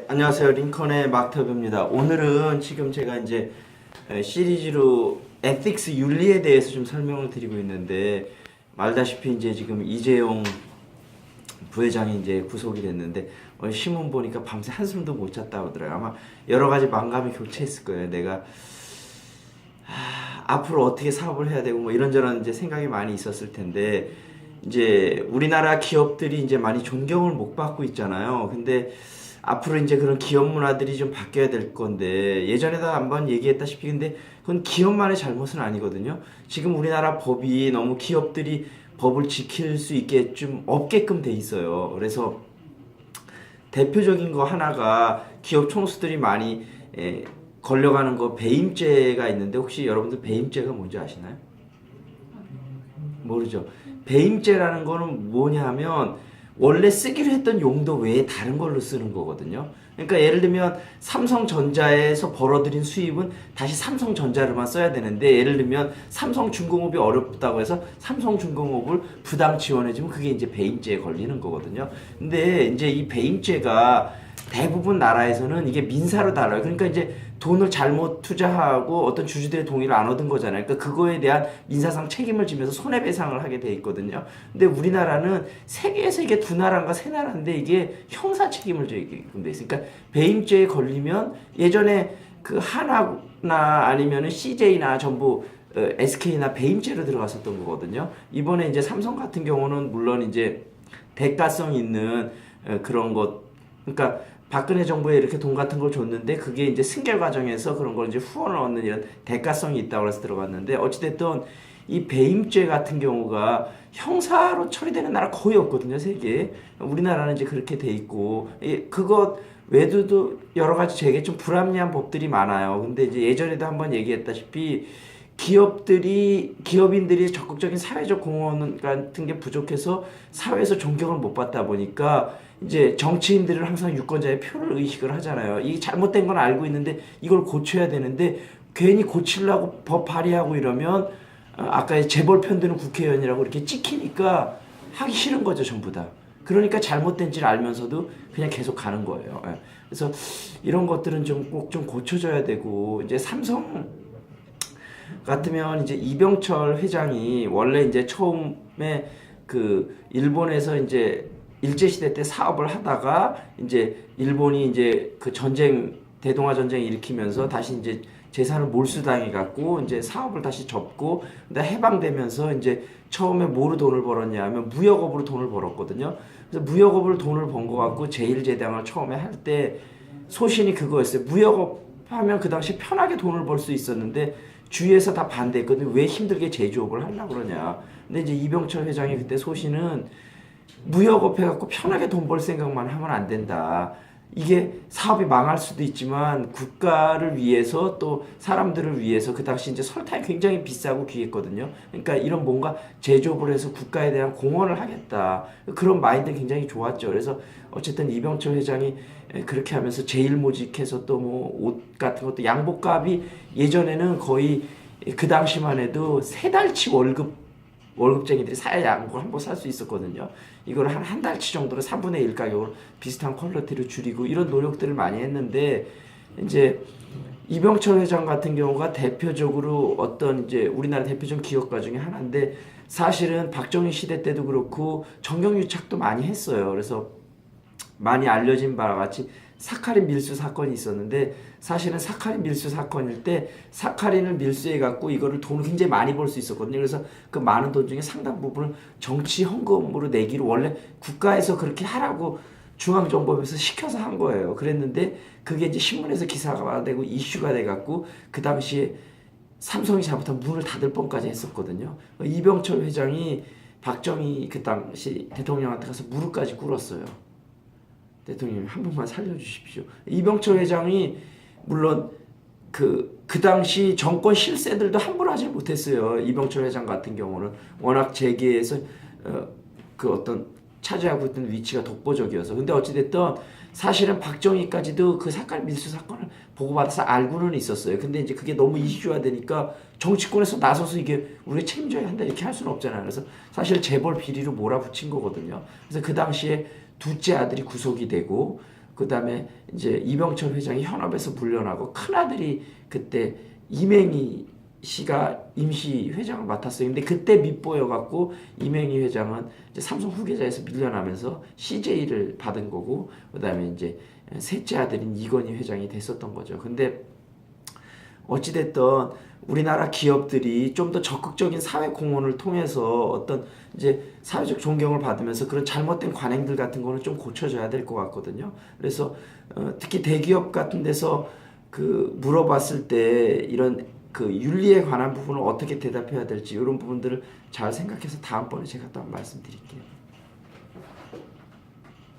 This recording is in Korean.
안녕하세요. 링컨의 마크터브입니다. 오늘은 지금 제가 이제 시리즈로 에틱스 윤리에 대해서 좀 설명을 드리고 있는데, 말다시피 이제 지금 이재용 부회장이 이제 구속이 됐는데, 신문 보니까 밤새 한숨도 못 잤다고 하더라고요. 아마 여러 가지 만감이 교체했을 거예요. 내가 앞으로 어떻게 사업을 해야 되고 뭐 이런저런 이제 생각이 많이 있었을 텐데, 이제 우리나라 기업들이 이제 많이 존경을 못 받고 있잖아요. 근데 앞으로 이제 그런 기업 문화들이 좀 바뀌어야 될 건데, 예전에도 한번 얘기했다시피 근데 그건 기업만의 잘못은 아니거든요. 지금 우리나라 법이 너무 기업들이 법을 지킬 수 있게 좀 없게끔 돼 있어요. 그래서 대표적인 거 하나가 기업 총수들이 많이 걸려가는 거 배임죄가 있는데, 혹시 여러분들 배임죄가 뭔지 아시나요? 모르죠. 배임죄라는 거는 뭐냐면 원래 쓰기로 했던 용도 외에 다른 걸로 쓰는 거거든요. 그러니까 예를 들면 삼성전자에서 벌어들인 수입은 다시 삼성전자로만 써야 되는데, 예를 들면 삼성중공업이 어렵다고 해서 삼성중공업을 부당 지원해주면 그게 이제 배임죄에 걸리는 거거든요. 근데 이제 이 배임죄가 대부분 나라에서는 이게 민사로 다뤄요. 그러니까 이제 돈을 잘못 투자하고 어떤 주주들의 동의를 안 얻은 거잖아요. 그러니까 그거에 대한 민사상 책임을 지면서 손해배상을 하게 돼 있거든요. 근데 우리나라는 세계에서 이게 두 나라인가 세 나라인데 이게 형사 책임을 지게끔 돼 있으니까, 배임죄에 걸리면 예전에 그 한화나 아니면은 CJ나 전부 SK나 배임죄로 들어갔었던 거거든요. 이번에 이제 삼성 같은 경우는 물론 이제 대가성 있는 그런 것, 그러니까 박근혜 정부에 이렇게 돈 같은 걸 줬는데 그게 이제 승계 과정에서 그런 걸 이제 후원을 얻는 이런 대가성이 있다고 해서 들어갔는데, 어찌됐든 이 배임죄 같은 경우가 형사로 처리되는 나라 거의 없거든요, 세계에. 우리나라는 이제 그렇게 돼 있고, 그것 외에도 여러 가지 되게 좀 불합리한 법들이 많아요. 근데 이제 예전에도 한번 얘기했다시피 기업인들이 적극적인 사회적 공헌 같은 게 부족해서 사회에서 존경을 못 받다 보니까 이제 정치인들은 항상 유권자의 표를 의식을 하잖아요. 이게 잘못된 건 알고 있는데 이걸 고쳐야 되는데, 괜히 고치려고 법 발의하고 이러면 아까 재벌 편드는 국회의원이라고 이렇게 찍히니까 하기 싫은 거죠, 전부 다. 그러니까 잘못된지를 알면서도 그냥 계속 가는 거예요. 그래서 이런 것들은 좀 꼭 좀 고쳐져야 되고, 이제 삼성 같으면 이제 이병철 회장이 원래 이제 처음에 그 일본에서 이제 일제시대 때 사업을 하다가 이제 일본이 이제 그 전쟁, 대동아 전쟁 일으키면서 다시 이제 재산을 몰수당해 갖고 이제 사업을 다시 접고, 근데 해방되면서 이제 처음에 뭐로 돈을 벌었냐 하면 무역업으로 돈을 벌었거든요. 그래서 무역업으로 돈을 번 거 갖고 제1제당을 처음에 할 때 소신이 그거였어요. 무역업 하면 그 당시 편하게 돈을 벌 수 있었는데 주위에서 다 반대했거든요. 왜 힘들게 제조업을 하려고 그러냐. 근데 이제 이병철 회장이 그때 소신은 무역업 해갖고 편하게 돈 벌 생각만 하면 안 된다. 이게 사업이 망할 수도 있지만 국가를 위해서 또 사람들을 위해서, 그 당시 이제 설탕이 굉장히 비싸고 귀했거든요. 그러니까 이런 뭔가 제조업을 해서 국가에 대한 공헌을 하겠다. 그런 마인드는 굉장히 좋았죠. 그래서 어쨌든 이병철 회장이 그렇게 하면서 제일모직해서 또 뭐 옷 같은 것도 양복값이 예전에는 거의 그 당시만 해도 세 달치 월급쟁이들이 사야 양복을 한 번 살 수 있었거든요. 이걸 한 달치 정도로 3분의 1 가격으로 비슷한 퀄리티를 줄이고 이런 노력들을 많이 했는데, 이제 이병철 회장 같은 경우가 대표적으로 어떤 이제 우리나라 대표적 기업가 중에 하나인데, 사실은 박정희 시대 때도 그렇고 정경유착도 많이 했어요. 그래서 많이 알려진 바와 같이 사카린 밀수 사건이 있었는데, 사실은 사카린 밀수 사건일 때 사카린을 밀수해 갖고 이거를 돈을 굉장히 많이 벌 수 있었거든요. 그래서 그 많은 돈 중에 상당 부분을 정치 헌금으로 내기로 원래 국가에서 그렇게 하라고 중앙정보에서 시켜서 한 거예요. 그랬는데 그게 이제 신문에서 기사가 되고 이슈가 돼 갖고 그 당시에 삼성이 잘못하면 문을 닫을 뻔까지 했었거든요. 이병철 회장이 박정희 그 당시 대통령한테 가서 무릎까지 꿇었어요. 대통령님 한 번만 살려주십시오. 이병철 회장이 물론 그 당시 정권 실세들도 함부로 하지 못했어요. 이병철 회장 같은 경우는 워낙 재계에서 그 어떤 차지하고 있던 위치가 독보적이어서. 근데 어찌됐든 사실은 박정희까지도 그 사건 밀수 사건을 보고받아서 알고는 있었어요. 근데 이제 그게 너무 이슈화 되니까 정치권에서 나서서 이게 우리가 책임져야 한다 이렇게 할 수는 없잖아요. 그래서 사실 재벌 비리로 몰아붙인 거거든요. 그래서 그 당시에 둘째 아들이 구속이 되고, 그다음에 이제 이병철 회장이 현업에서 물러나고 큰아들이 그때 이맹희 씨가 임시 회장을 맡았어요. 근데 그때 밑보여 갖고 이맹희 회장은 이제 삼성 후계자에서 밀려나면서 CJ를 받은 거고, 그다음에 이제 셋째 아들인 이건희 회장이 됐었던 거죠. 근데 어찌됐든 우리나라 기업들이 좀 더 적극적인 사회 공헌을 통해서 어떤 이제 사회적 존경을 받으면서 그런 잘못된 관행들 같은 거는 좀 고쳐져야 될 것 같거든요. 그래서 특히 대기업 같은 데서 그 물어봤을 때 이런 그 윤리에 관한 부분을 어떻게 대답해야 될지 이런 부분들을 잘 생각해서 다음번에 제가 또 한번 말씀드릴게요.